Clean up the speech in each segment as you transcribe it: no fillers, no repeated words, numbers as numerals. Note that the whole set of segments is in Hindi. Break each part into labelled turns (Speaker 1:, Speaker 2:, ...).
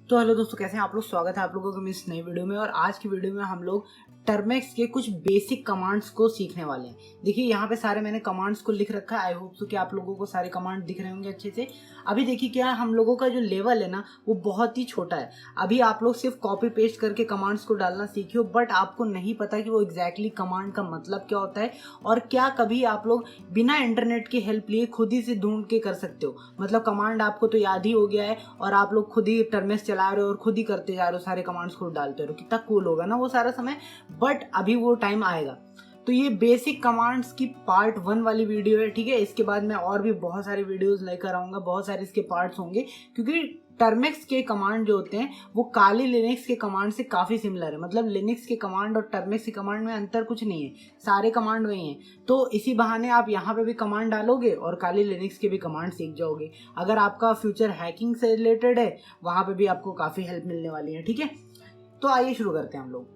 Speaker 1: तो हेलो दोस्तों, कैसे हैं आप लोग। स्वागत है आप लोगों को इस नई वीडियो में। और आज की वीडियो में हम लोग टर्मेक्स के कुछ बेसिक कमांड्स को सीखने वाले हैं। देखिए यहाँ पे सारे मैंने कमांड्स को लिख रखा है। आई होप सो कि आप लोगों को सारे कमांड दिख रहे होंगे अच्छे से। अभी देखिए क्या हम लोगों का जो लेवल है ना वो बहुत ही छोटा है। अभी आप लोग सिर्फ कॉपी पेस्ट करके कमांड्स को डालना सीखिए, बट आपको नहीं पता कि वो एग्जैक्टली कमांड का मतलब क्या होता है और क्या कभी आप लोग बिना इंटरनेट की हेल्प लिए खुद ही से ढूंढ के कर सकते हो। मतलब कमांड आपको तो याद ही हो गया है और आप लोग खुद ही टर्मेक्स चला रहे हो और खुद ही करते जा रहे हो, सारे कमांड्स खुद डालते रहो। कितना कूल होगा ना वो सारा समय। बट अभी वो टाइम आएगा। तो ये बेसिक कमांड्स की पार्ट 1 वाली वीडियो है, ठीक है। इसके बाद मैं और भी बहुत सारी वीडियोस लेकर आऊंगा, बहुत सारे इसके पार्ट्स होंगे, क्योंकि टर्मेक्स के कमांड जो होते हैं वो काली लिनक्स के कमांड से काफी सिमिलर है। मतलब लिनक्स के कमांड और टर्मेक्स के कमांड में अंतर कुछ नहीं है, सारे कमांड वही हैं। तो इसी बहाने आप यहाँ पे भी कमांड डालोगे और काली लिनक्स के भी कमांड सीख जाओगे। अगर आपका फ्यूचर हैकिंग से रिलेटेड है वहां पे भी आपको काफी हेल्प मिलने वाली है, ठीक है। तो आइए शुरू करते हैं हम लोग।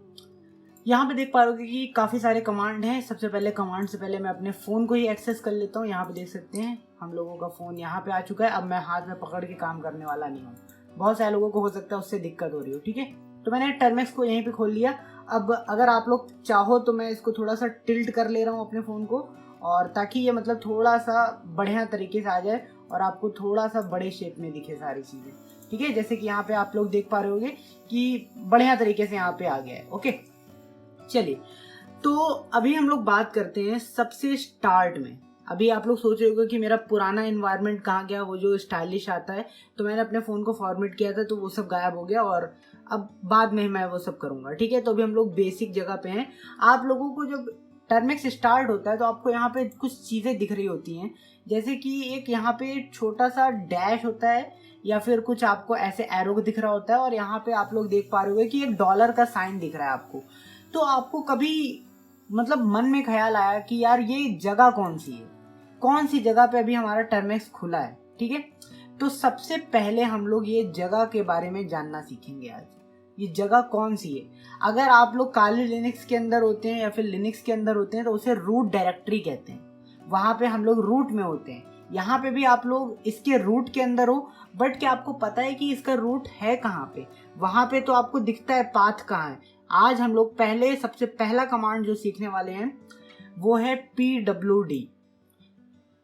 Speaker 1: यहाँ पे देख पा रहे हो कि काफ़ी सारे कमांड हैं। सबसे पहले कमांड से पहले मैं अपने फ़ोन को ही एक्सेस कर लेता हूँ। यहाँ पे देख सकते हैं हम लोगों का फ़ोन यहाँ पे आ चुका है। अब मैं हाथ में पकड़ के काम करने वाला नहीं हूँ। बहुत सारे लोगों को हो सकता है उससे दिक्कत हो रही हो, ठीक है। तो मैंने टर्मेक्स को यहीं पे खोल लिया। अब अगर आप लोग चाहो तो मैं इसको थोड़ा सा टिल्ट कर ले रहा हूँ अपने फ़ोन को, और ताकि ये मतलब थोड़ा सा बढ़िया तरीके से आ जाए और आपको थोड़ा सा बड़े शेप में दिखे सारी चीज़ें, ठीक है। जैसे कि यहाँ पे आप लोग देख पा रहे होंगे कि बढ़िया तरीके से यहाँ पे आ गया है, ओके। चलिए, तो अभी हम लोग बात करते हैं सबसे स्टार्ट में। अभी आप लोग सोच रहे होंगे कि मेरा पुराना एनवायरनमेंट कहाँ गया, वो जो स्टाइलिश आता है। तो मैंने अपने फ़ोन को फॉर्मेट किया था तो वो सब गायब हो गया और अब बाद में मैं वो सब करूँगा, ठीक है। तो अभी हम लोग बेसिक जगह पे हैं। आप लोगों को जब टर्मेक्स स्टार्ट होता है तो आपको यहाँ पे कुछ चीज़ें दिख रही होती हैं, जैसे कि एक यहाँ पे छोटा सा डैश होता है या फिर कुछ आपको ऐसे एरो दिख रहा होता है, और यहाँ पे आप लोग देख पा रहे होंगे कि एक डॉलर का साइन दिख रहा है आपको। तो आपको कभी मतलब मन में ख्याल आया कि यार ये जगह कौन सी है, कौन सी जगह पे अभी हमारा टर्मेक्स खुला है, ठीक है। तो सबसे पहले हम लोग ये जगह के बारे में जानना सीखेंगे आज। ये जगह कौन सी है। अगर आप लोग काली लिनक्स के अंदर होते हैं या फिर लिनक्स के अंदर होते हैं तो उसे रूट डायरेक्टरी कहते हैं। वहां पे हम लोग रूट में होते हैं। यहाँ पे भी आप लोग इसके रूट के अंदर हो, बट क्या आपको पता है कि इसका रूट है कहाँ पे। वहां पे तो आपको दिखता है पाथ कहाँ है। आज हम लोग पहले सबसे पहला कमांड जो सीखने वाले हैं वो है pwd।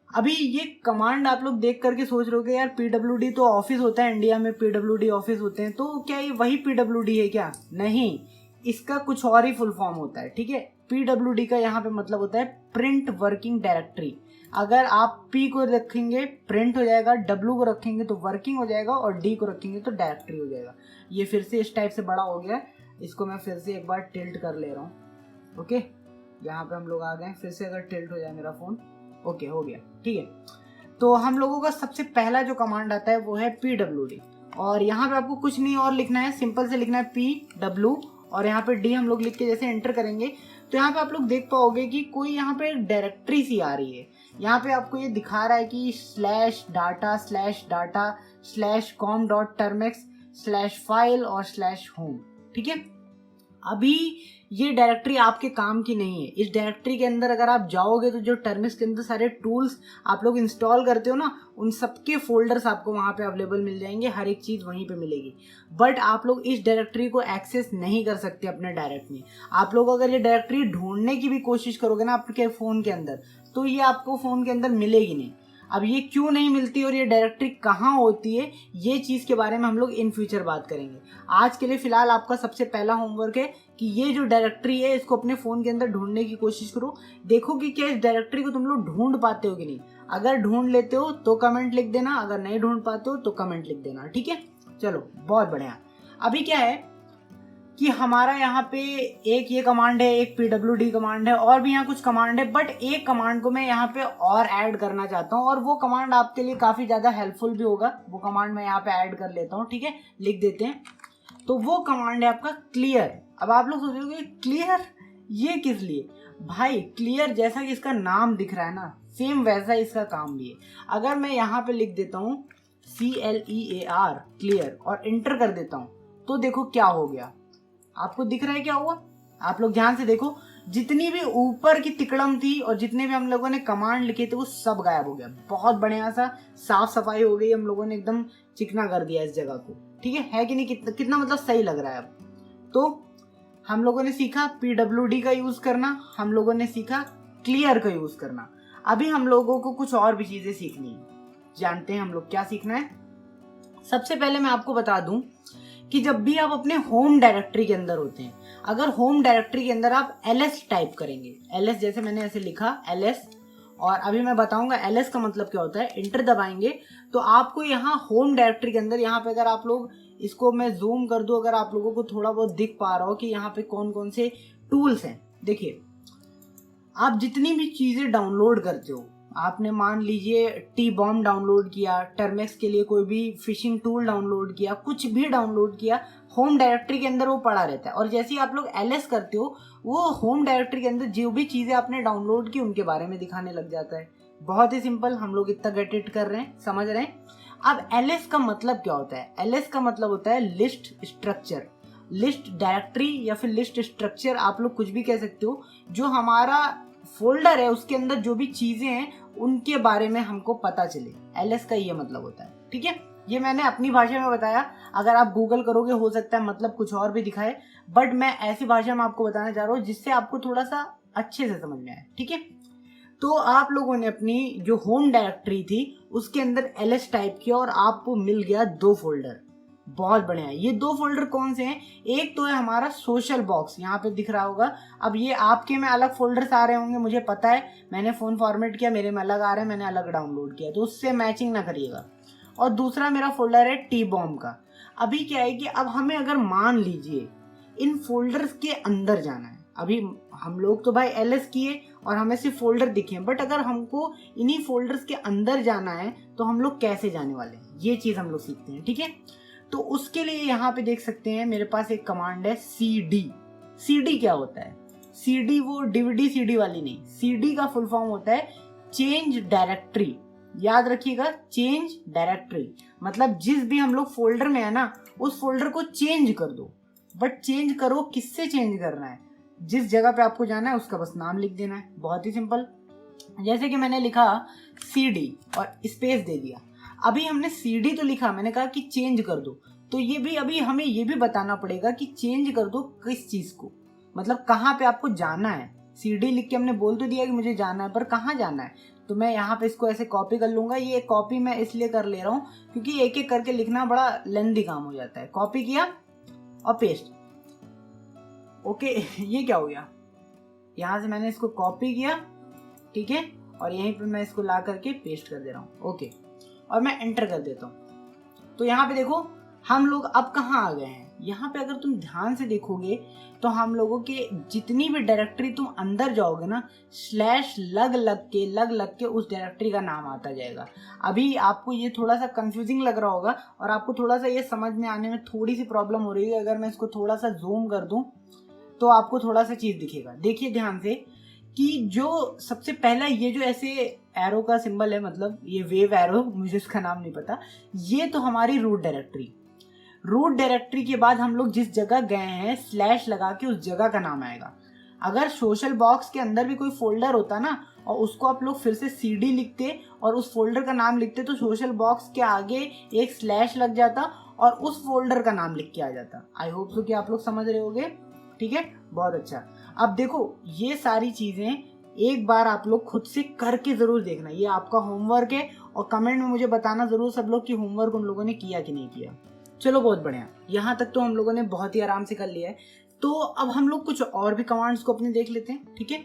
Speaker 1: अभी ये कमांड आप लोग देख करके सोच रहे हो कि यार pwd तो ऑफिस होता है, इंडिया में pwd ऑफिस होते हैं, तो क्या ये वही pwd है क्या? नहीं, इसका कुछ और ही फुल फॉर्म होता है, ठीक है। pwd का यहाँ पे मतलब होता है प्रिंट वर्किंग डायरेक्टरी। अगर आप P को रखेंगे प्रिंट हो जाएगा, W को रखेंगे तो वर्किंग हो जाएगा और D को रखेंगे तो डायरेक्टरी हो जाएगा। ये फिर से इस टाइप से बड़ा हो गया, इसको मैं फिर से एक बार टिल्ट कर ले रहा हूँ, ओके। यहाँ पे हम लोग आ गए, फिर से अगर टिल्ट हो जाए मेरा फोन, ओके हो गया, ठीक है। तो हम लोगों का सबसे पहला जो कमांड आता है वो है pwd, और यहाँ पे आपको कुछ नहीं और लिखना है, सिंपल से लिखना है pw और यहाँ पे d हम लोग लिख के जैसे एंटर करेंगे तो यहाँ पे आप लोग देख पाओगे कि कोई यहाँ पे डायरेक्टरी सी आ रही है। यहाँ पे आपको ये दिखा रहा है कि /data/com.termex/file और /home, ठीक है। अभी ये डायरेक्टरी आपके काम की नहीं है। इस डायरेक्टरी के अंदर अगर आप जाओगे तो जो टर्मेक्स के अंदर सारे टूल्स आप लोग इंस्टॉल करते हो ना, उन सबके फोल्डर्स आपको वहां पे अवेलेबल मिल जाएंगे, हर एक चीज वहीं पे मिलेगी। बट आप लोग इस डायरेक्टरी को एक्सेस नहीं कर सकते अपने डायरेक्ट में। आप लोग अगर ये डायरेक्टरी ढूंढने की भी कोशिश करोगे ना आपके फोन के अंदर तो ये आपको फोन के अंदर मिलेगी नहीं। अब ये क्यों नहीं मिलती और ये डायरेक्टरी कहाँ होती है, ये चीज़ के बारे में हम लोग इन फ्यूचर बात करेंगे। आज के लिए फिलहाल आपका सबसे पहला होमवर्क है कि ये जो डायरेक्टरी है इसको अपने फ़ोन के अंदर ढूंढने की कोशिश करो। देखो कि क्या इस डायरेक्टरी को तुम लोग ढूंढ पाते हो कि नहीं। अगर ढूंढ लेते हो तो कमेंट लिख देना, अगर नहीं ढूंढ पाते हो तो कमेंट लिख देना, ठीक है। चलो बहुत बढ़िया। अभी क्या है कि हमारा यहाँ पे एक ये कमांड है, एक pwd कमांड है, और भी यहाँ कुछ कमांड है, बट एक कमांड को मैं यहाँ पे और ऐड करना चाहता हूँ और वो कमांड आपके लिए काफ़ी ज़्यादा हेल्पफुल भी होगा। वो कमांड मैं यहाँ पे ऐड कर लेता हूँ, ठीक है, लिख देते हैं। तो वो कमांड है आपका क्लियर। अब आप लोग सोचोगे क्लियर ये किस लिए? भाई क्लियर जैसा कि इसका नाम दिख रहा है ना, सेम वैसा इसका काम भी है। अगर मैं यहाँ पे लिख देता हूँ CLEAR क्लियर और इंटर कर देता हूँ तो देखो क्या हो गया। आपको दिख रहा है क्या हुआ? आप लोग ध्यान से देखो, जितनी भी ऊपर की तिकड़म थी और जितने भी हम लोगों ने कमांड लिखे थे वो सब गायब हो गया। बहुत बढ़िया सा साफ सफाई हो गई, हम लोगों ने एकदम चिकना कर दिया इस जगह को, ठीक है कि नहीं? कितना मतलब सही लग रहा है अब? तो हम लोगों ने सीखा PWD का यूज करना, हम लोगों ने सीखा क्लियर का यूज करना। अभी हम लोगों को कुछ और भी चीजें सीखनी है। जानते हैं हम लोग क्या सीखना है? सबसे पहले मैं आपको बता दूं कि जब भी आप अपने होम डायरेक्टरी के अंदर होते हैं, अगर होम डायरेक्टरी के अंदर आप ls टाइप करेंगे, ls जैसे मैंने ऐसे लिखा ls, और अभी मैं बताऊंगा ls का मतलब क्या होता है, इंटर दबाएंगे तो आपको यहाँ होम डायरेक्टरी के अंदर, यहाँ पे अगर आप लोग इसको मैं जूम कर दूं, अगर आप लोगों को थोड़ा बहुत दिख पा रहा हो कि यहाँ पे कौन कौन से टूल्स हैं। देखिए, आप जितनी भी चीजें डाउनलोड करते हो, आपने मान लीजिए T-बॉम्ब डाउनलोड किया, टर्मेक्स के लिए कोई भी फिशिंग टूल डाउनलोड किया, कुछ भी डाउनलोड किया, होम डायरेक्टरी के अंदर वो पड़ा रहता है। और जैसे ही आप लोग ls करते हो, वो होम डायरेक्टरी के अंदर जो भी चीजें आपने डाउनलोड की उनके बारे में दिखाने लग जाता है। बहुत ही सिंपल, हम लोग इतना गेट इट कर रहे हैं, समझ रहे हैं। अब ls का मतलब क्या होता है? ls का मतलब होता है लिस्ट स्ट्रक्चर, लिस्ट डायरेक्टरी या फिर लिस्ट स्ट्रक्चर, आप लोग कुछ भी कह सकते हो। जो हमारा फोल्डर है उसके अंदर जो भी चीजें हैं उनके बारे में हमको पता चले, ls का ये मतलब होता है। ठीक है, ये मैंने अपनी भाषा में बताया, अगर आप गूगल करोगे हो सकता है मतलब कुछ और भी दिखाए, बट मैं ऐसी भाषा में आपको बताना चाह रहा हूँ जिससे आपको थोड़ा सा अच्छे से समझ में आए। ठीक है, तो आप लोगों ने अपनी जो होम डायरेक्टरी थी उसके अंदर ls टाइप किया और आपको मिल गया 2 फोल्डर। बहुत बढ़िया। ये 2 फोल्डर कौन से हैं? एक तो है हमारा सोशल बॉक्स, यहाँ पे दिख रहा होगा। अब ये आपके में अलग फोल्डर्स आ रहे होंगे, मुझे पता है, मैंने फोन फॉर्मेट किया, मेरे में अलग आ रहे हैं, मैंने अलग डाउनलोड किया, तो उससे मैचिंग ना करिएगा। और दूसरा मेरा फोल्डर है T-बॉम्ब का। अभी क्या है कि अब हमें अगर मान लीजिए इन फोल्डर्स के अंदर जाना है, अभी हम लोग तो भाई ls किए और हमें सिर्फ फोल्डर दिखे, बट अगर हमको इन्हीं फोल्डर्स के अंदर जाना है तो हम लोग कैसे जाने वाले हैं, ये चीज हम लोग सीखते हैं। ठीक है, तो उसके लिए यहाँ पे देख सकते हैं मेरे पास एक कमांड है cd। cd क्या होता है? cd वो DVD CD वाली नहीं, cd का फुल फॉर्म होता है चेंज डायरेक्टरी। याद रखिएगा, चेंज डायरेक्टरी मतलब जिस भी हम लोग फोल्डर में है ना, उस फोल्डर को चेंज कर दो। बट चेंज करो, किससे चेंज करना है? जिस जगह पे आपको जाना है उसका बस नाम लिख देना है, बहुत ही सिंपल। जैसे कि मैंने लिखा cd और स्पेस दे दिया। अभी हमने cd तो लिखा, मैंने कहा कि चेंज कर दो, तो ये भी अभी हमें ये भी बताना पड़ेगा कि चेंज कर दो किस चीज को, मतलब कहाँ पे आपको जाना है। cd लिख के हमने बोल तो दिया कि मुझे जाना है, पर कहाँ जाना है? तो मैं यहाँ पे इसको ऐसे कॉपी कर लूंगा। ये कॉपी मैं इसलिए कर ले रहा हूँ क्योंकि एक एक करके लिखना बड़ा लेंथी काम हो जाता है। कॉपी किया और पेस्ट। ओके, ये क्या हो गया? यहाँ से मैंने इसको कॉपी किया, ठीक है, और यहीं पे मैं इसको ला करके पेस्ट कर दे रहा हूँ। ओके, और मैं एंटर कर देता हूँ। तो यहाँ पे देखो हम लोग अब कहाँ आ गए हैं। यहाँ पे अगर तुम ध्यान से देखोगे तो हम लोगों के जितनी भी डायरेक्टरी तुम अंदर जाओगे ना, स्लैश लग लग के उस डायरेक्टरी का नाम आता जाएगा। अभी आपको ये थोड़ा सा कंफ्यूजिंग लग रहा होगा और आपको थोड़ा सा ये समझ में आने में थोड़ी सी प्रॉब्लम हो रही है। अगर मैं इसको थोड़ा सा जूम कर दूं तो आपको थोड़ा सा चीज दिखेगा। देखिए ध्यान से कि जो सबसे पहला ये जो ऐसे एरो का सिंबल है, मतलब ये वेव एरो, मुझे इसका नाम नहीं पता, ये तो हमारी रूट डायरेक्टरी। रूट डायरेक्टरी के बाद हम लोग जिस जगह गए हैं स्लैश लगा के उस जगह का नाम आएगा। अगर सोशल बॉक्स के अंदर भी कोई फोल्डर होता ना और उसको आप लोग फिर से cd लिखते और उस फोल्डर का नाम लिखते तो सोशल बॉक्स के आगे एक स्लैश लग जाता और उस फोल्डर का नाम लिख के आ जाता। आई होप सो कि आप लोग समझ रहे होगे। ठीक है, बहुत अच्छा। अब देखो ये सारी चीजें एक बार आप लोग खुद से करके जरूर देखना, ये आपका होमवर्क है, और कमेंट में मुझे बताना जरूर सब लोग कि होमवर्क उन लोगों ने किया कि नहीं किया। चलो बहुत बढ़िया, यहाँ तक तो हम लोगों ने बहुत ही आराम से कर लिया है। तो अब हम लोग कुछ और भी कमांड्स को अपने देख लेते हैं। ठीक है,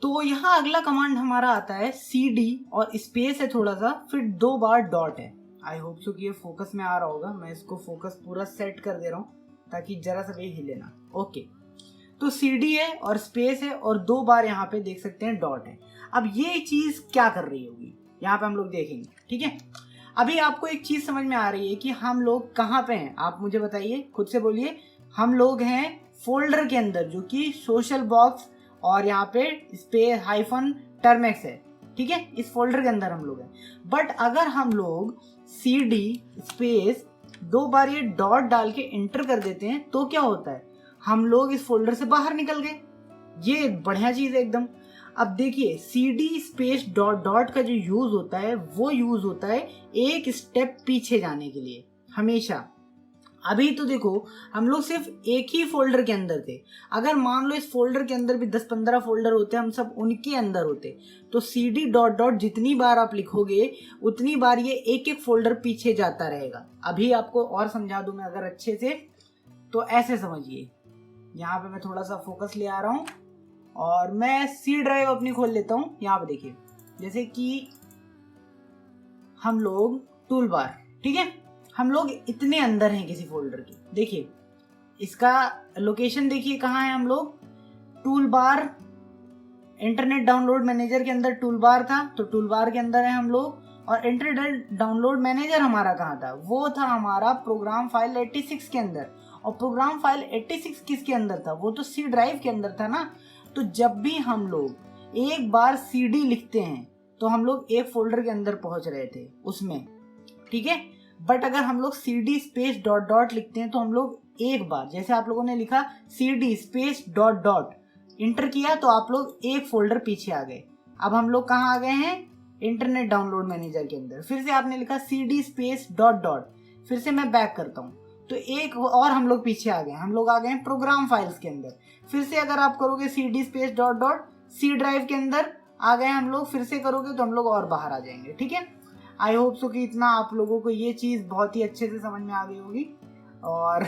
Speaker 1: तो यहाँ अगला कमांड हमारा आता है cd और स्पेस है थोड़ा सा, फिर 2 बार डॉट है। आई होप सो कि ये फोकस में आ रहा होगा। मैं इसको फोकस पूरा सेट कर दे रहा हूँ ताकि जरा सा भी हिले ना। ओके, तो cd है और स्पेस है और 2 बार यहाँ पे देख सकते हैं डॉट है। अब ये चीज क्या कर रही होगी यहाँ पे हम लोग देखेंगे। ठीक है, अभी आपको एक चीज समझ में आ रही है कि हम लोग कहाँ पे हैं? आप मुझे बताइए, खुद से बोलिए। हम लोग हैं फोल्डर के अंदर जो कि सोशल बॉक्स और यहाँ पे स्पेस हाइफन टर्मेक्स है। ठीक है, इस फोल्डर के अंदर हम लोग हैं। बट अगर हम लोग cd स्पेस 2 बार ये डॉट डाल के एंटर कर देते हैं तो क्या होता है? हम लोग इस फोल्डर से बाहर निकल गए। ये बढ़िया चीज है एकदम। अब देखिए cd स्पेस डॉट डॉट का जो यूज होता है वो यूज होता है एक स्टेप पीछे जाने के लिए हमेशा। अभी तो देखो हम लोग सिर्फ एक ही फोल्डर के अंदर थे। अगर मान लो इस फोल्डर के अंदर भी 10-15 फोल्डर होते, हम सब उनके अंदर होते, तो cd डॉट डॉट जितनी बार आप लिखोगे उतनी बार ये एक एक फोल्डर पीछे जाता रहेगा। अभी आपको और समझा दूं मैं अगर अच्छे से, तो ऐसे समझिए। यहाँ पे मैं थोड़ा सा फोकस ले आ रहा हूँ और मैं सी ड्राइव अपनी खोल लेता हूँ। यहाँ पे देखिए, जैसे कि हम लोग टूल बार, ठीक है, हम लोग इतने अंदर हैं किसी फोल्डर के। देखिए इसका लोकेशन देखिए कहाँ है। हम लोग tool bar, internet download manager के अंदर टूल बार था, तो टूल बार के अंदर है हम लोग। और इंटरनेट डाउनलोड मैनेजर हमारा कहाँ था? वो था हमारा प्रोग्राम फाइल 86 के अंदर। और प्रोग्राम फाइल 86 किसके अंदर था? वो तो सी ड्राइव के अंदर था ना। तो जब भी हम लोग एक बार cd लिखते हैं तो हम लोग एक फोल्डर के अंदर पहुंच रहे थे उसमें, ठीक है। बट अगर हम लोग cd स्पेस डॉट डॉट लिखते हैं तो हम लोग एक बार, जैसे आप लोगों ने लिखा cd space dot dot inter किया, तो आप लोग एक फोल्डर पीछे आ गए। अब हम लोग कहाँ आ गए हैं? इंटरनेट डाउनलोड मैनेजर के अंदर। फिर से आपने लिखा cd स्पेस डॉट डॉट, फिर से मैं बैक करता हूँ तो एक और हम लोग पीछे आ गए। हम लोग आ गए हैं प्रोग्राम फाइल्स के अंदर। फिर से अगर आप करोगे cd space dot dot, C drive के अंदर आ गए हम लोग। फिर से करोगे तो हम लोग और बाहर आ जाएंगे, ठीक है। आई होप सो कि इतना आप लोगों को ये चीज़ बहुत ही अच्छे से समझ में आ गई होगी और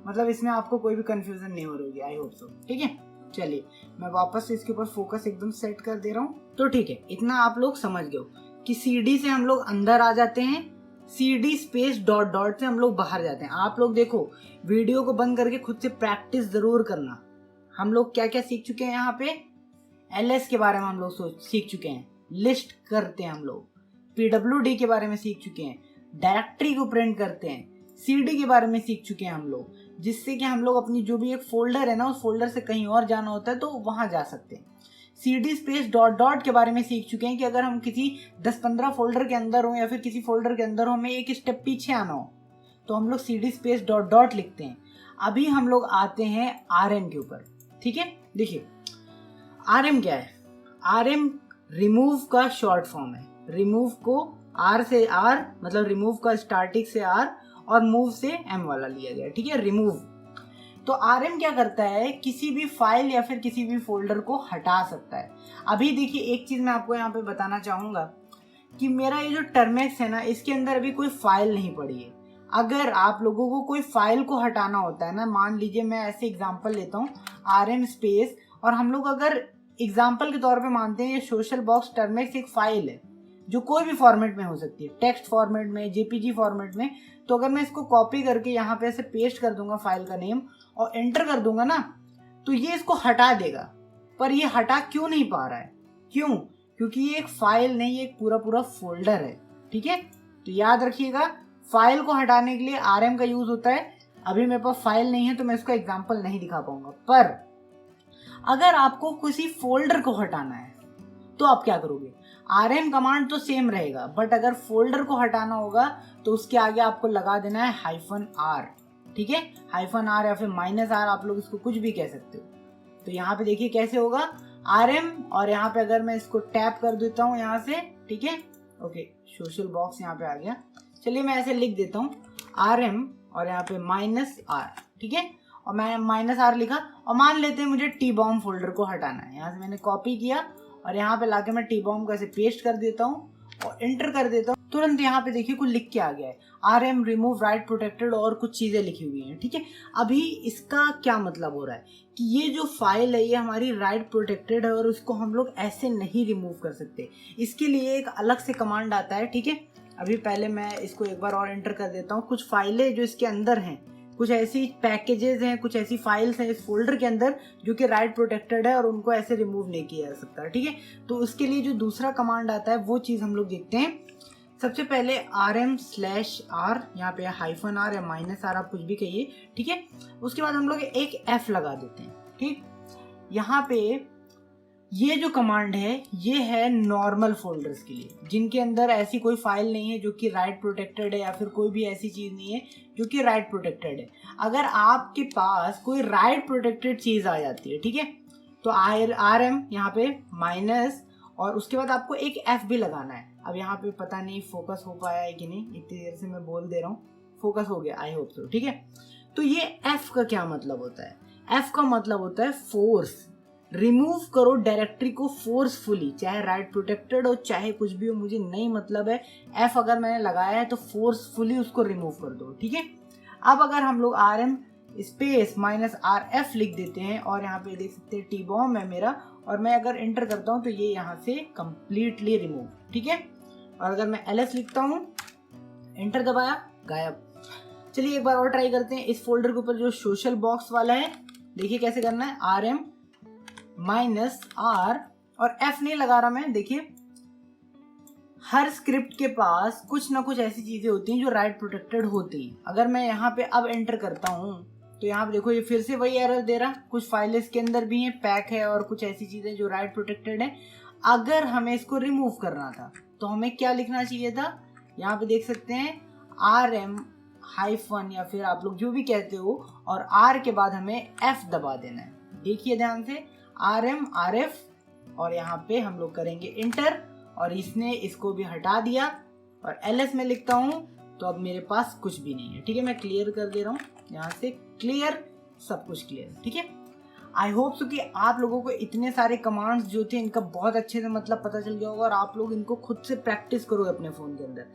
Speaker 1: मतलब इसमें आपको कोई भी कंफ्यूजन नहीं हो रही होगी। आई होप सो, ठीक है। चलिए मैं वापस से इसके ऊपर फोकस एकदम सेट कर दे रहा हूँ। तो ठीक है, इतना आप लोग समझ गए कि cd से हम लोग अंदर आ जाते हैं, cd स्पेस डॉट डॉट से हम लोग बाहर जाते हैं। आप लोग देखो, वीडियो को बंद करके खुद से प्रैक्टिस जरूर करना। हम लोग क्या क्या सीख चुके हैं यहाँ पे? ls के बारे में हम लोग सीख चुके हैं, लिस्ट करते हैं हम लोग। pwd के बारे में सीख चुके हैं, डायरेक्टरी को प्रिंट करते हैं। cd के बारे में सीख चुके हैं हम लोग, जिससे कि हम लोग अपनी जो भी एक फोल्डर है ना, उस फोल्डर से कहीं और जाना होता है तो वहां जा सकते हैं। cd स्पेस डॉट डॉट के बारे में सीख चुके हैं कि अगर हम किसी 10-15 फोल्डर के अंदर हो या फिर किसी फोल्डर के अंदर हो, हमें एक स्टेप पीछे आना हो, तो हम लोग cd स्पेस डॉट डॉट लिखते हैं। अभी हम लोग आते हैं rm के ऊपर, ठीक है। देखिए rm क्या है? rm रिमूव का शॉर्ट फॉर्म है। रिमूव को r से r, मतलब रिमूव का स्टार्टिंग से r और मूव से m वाला लिया गया, ठीक है, रिमूव। तो rm क्या करता है? किसी भी फाइल या फिर किसी भी फोल्डर को हटा सकता है। अभी देखिए एक चीज मैं आपको यहाँ पे बताना चाहूंगा कि मेरा ये जो टर्मेक्स है ना, इसके अंदर अभी कोई फाइल नहीं पड़ी है। अगर आप लोगों को कोई फाइल को हटाना होता है ना, मान लीजिए मैं ऐसे एग्जांपल लेता हूँ rm स्पेस, और हम लोग अगर एग्जांपल के तौर पे मानते हैं ये सोशल बॉक्स टर्मेक्स एक फाइल है जो कोई भी फॉर्मेट में हो सकती है, टेक्स्ट फॉर्मेट में, जेपीजी फॉर्मेट में। तो अगर मैं इसको कॉपी करके यहाँ पे ऐसे पेस्ट कर दूंगा फाइल का नेम और एंटर कर दूंगा ना, तो ये इसको हटा देगा। पर ये हटा क्यों नहीं पा रहा है? क्यों? क्योंकि ये एक फाइल नहीं, ये एक पूरा पूरा फोल्डर है, ठीक है। तो याद रखिएगा, फाइल को हटाने के लिए rm का यूज होता है। अभी मेरे पास फाइल नहीं है तो मैं इसका एग्जाम्पल नहीं दिखा पाऊंगा। पर अगर आपको किसी फोल्डर को हटाना है तो आप क्या करोगे? rm कमांड तो सेम रहेगा, बट अगर फोल्डर को हटाना होगा तो उसके आगे आपको लगा देना है -r, ठीक है। -r या फिर -r, आप लोग इसको कुछ भी कह सकते हो। तो यहाँ पे देखिए कैसे होगा rm, और यहाँ पे अगर मैं इसको टैप कर देता हूँ यहाँ से, ठीक है, ओके, सोशल बॉक्स यहाँ पे आ गया। चलिए मैं ऐसे लिख देता हूँ rm और यहाँ पे -r, ठीक है, और मैं -r लिखा और मान लेते हैं मुझे t-bomb फोल्डर को हटाना है। यहाँ से मैंने कॉपी किया और यहाँ पे लाके मैं t-bomb को ऐसे पेस्ट कर देता हूँ और एंटर कर देता हूँ। तुरंत यहाँ पे देखिए कुछ लिख के आ गया है, rm रिमूव राइट प्रोटेक्टेड, और कुछ चीजें लिखी हुई हैं, ठीक है। अभी इसका क्या मतलब हो रहा है कि ये जो फाइल है ये हमारी राइट प्रोटेक्टेड है और उसको हम लोग ऐसे नहीं रिमूव कर सकते। इसके लिए एक अलग से कमांड आता है, ठीक है। अभी पहले मैं इसको एक बार और एंटर कर देता हूँ। कुछ फाइलें जो इसके अंदर हैं, कुछ ऐसी पैकेजेस हैं, कुछ ऐसी फाइल्स हैं इस फोल्डर के अंदर जो कि राइट प्रोटेक्टेड है और उनको ऐसे रिमूव नहीं किया जा सकता, ठीक है। तो उसके लिए जो दूसरा कमांड आता है वो चीज़ हम लोग देखते हैं। सबसे पहले rm/r, यहाँ पे -r या -r, आप कुछ भी कहिए, ठीक है। उसके बाद हम लोग एक f लगा देते हैं, ठीक। यहाँ पे ये जो कमांड है ये है नॉर्मल फोल्डर्स के लिए, जिनके अंदर ऐसी कोई फाइल नहीं है जो कि राइट प्रोटेक्टेड है, या फिर कोई भी ऐसी चीज़ नहीं है जो कि राइट प्रोटेक्टेड है। अगर आपके पास कोई राइट प्रोटेक्टेड चीज़ आ जाती है, ठीक है, तो rm यहाँ पे माइनस, और उसके बाद आपको एक f भी लगाना है। अब यहाँ पे पता नहीं फोकस हो पाया है कि नहीं, इतनी देर से मैं बोल दे रहा हूँ, फोकस हो गया, आई होप सो, ठीक है। तो ये एफ का क्या मतलब होता है? एफ का मतलब होता है फोर्स। रिमूव करो डायरेक्टरी को फोर्सफुली, चाहे राइट प्रोटेक्टेड हो चाहे कुछ भी हो, मुझे नहीं मतलब है। एफ अगर मैंने लगाया है तो फोर्सफुली उसको रिमूव कर दो, ठीक है। अब अगर हम लोग R M space minus R F लिख देते हैं और यहाँ पे देख सकते हैं टी बॉम्ब है मेरा, और मैं अगर एंटर करता हूँ तो ये यहाँ से कंप्लीटली रिमूव, ठीक है। और अगर मैं एल एस लिखता हूँ, एंटर दबाया, गायब। चलिए एक बार और ट्राई करते हैं। इस फोल्डर के ऊपर जो सोशल बॉक्स वाला है, देखिए कैसे करना है, आर एम माइनस आर, और एफ नहीं लगा रहा मैं। देखिए हर स्क्रिप्ट के पास कुछ ना कुछ ऐसी चीजें होती हैं जो राइट प्रोटेक्टेड होती हैं। अगर मैं यहाँ पे अब एंटर करता हूँ तो यहाँ पे देखो ये फिर से वही एरर दे रहा। कुछ फाइल इसके अंदर भी है, पैक है और कुछ ऐसी चीजें जो राइट प्रोटेक्टेड है। अगर हमें इसको रिमूव करना था तो हमें क्या लिखना चाहिए था? यहाँ पे देख सकते हैं आर एम हाइफन या फिर आप लोग जो भी कहते हो, और आर के बाद हमें एफ दबा देना है। देखिए ध्यान से, आर एम आर एफ, और यहाँ पे हम लोग करेंगे इंटर, और इसने इसको भी हटा दिया। और एल एस में लिखता हूँ तो अब मेरे पास कुछ भी नहीं है, ठीक है। मैं क्लियर कर दे रहा हूँ यहाँ से, क्लियर, सब कुछ क्लियर, ठीक है। आई होप सो कि आप लोगों को इतने सारे कमांड्स जो थे इनका बहुत अच्छे से मतलब पता चल गया होगा, और आप लोग इनको खुद से प्रैक्टिस करो अपने फ़ोन के अंदर।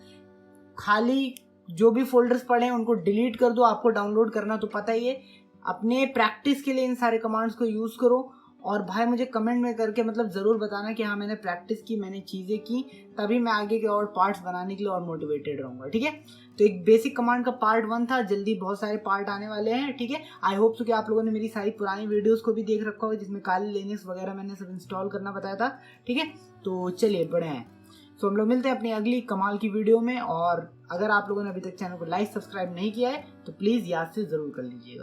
Speaker 1: खाली जो भी फोल्डर्स पड़े हैं उनको डिलीट कर दो, आपको डाउनलोड करना तो पता ही है। अपने प्रैक्टिस के लिए इन सारे कमांड्स को यूज़ करो। और भाई मुझे कमेंट में करके मतलब ज़रूर बताना कि हाँ मैंने प्रैक्टिस की, मैंने चीज़ें की, तभी मैं आगे के और पार्ट्स बनाने के लिए और मोटिवेटेड रहूँगा, ठीक है। तो एक बेसिक कमांड का पार्ट 1 था, जल्दी बहुत सारे पार्ट आने वाले हैं, ठीक है। आई होप सो कि आप लोगों ने मेरी सारी पुरानी वीडियोस को भी देख रखा होगा जिसमें काली लिनक्स वगैरह मैंने सब इंस्टॉल करना बताया था, ठीक है। तो चलिए बढ़े हैं। तो हम लोग मिलते हैं अपनी अगली कमाल की वीडियो में। और अगर आप लोगों ने अभी तक चैनल को लाइक सब्सक्राइब नहीं किया है तो प्लीज़ याद से ज़रूर कर लीजिएगा।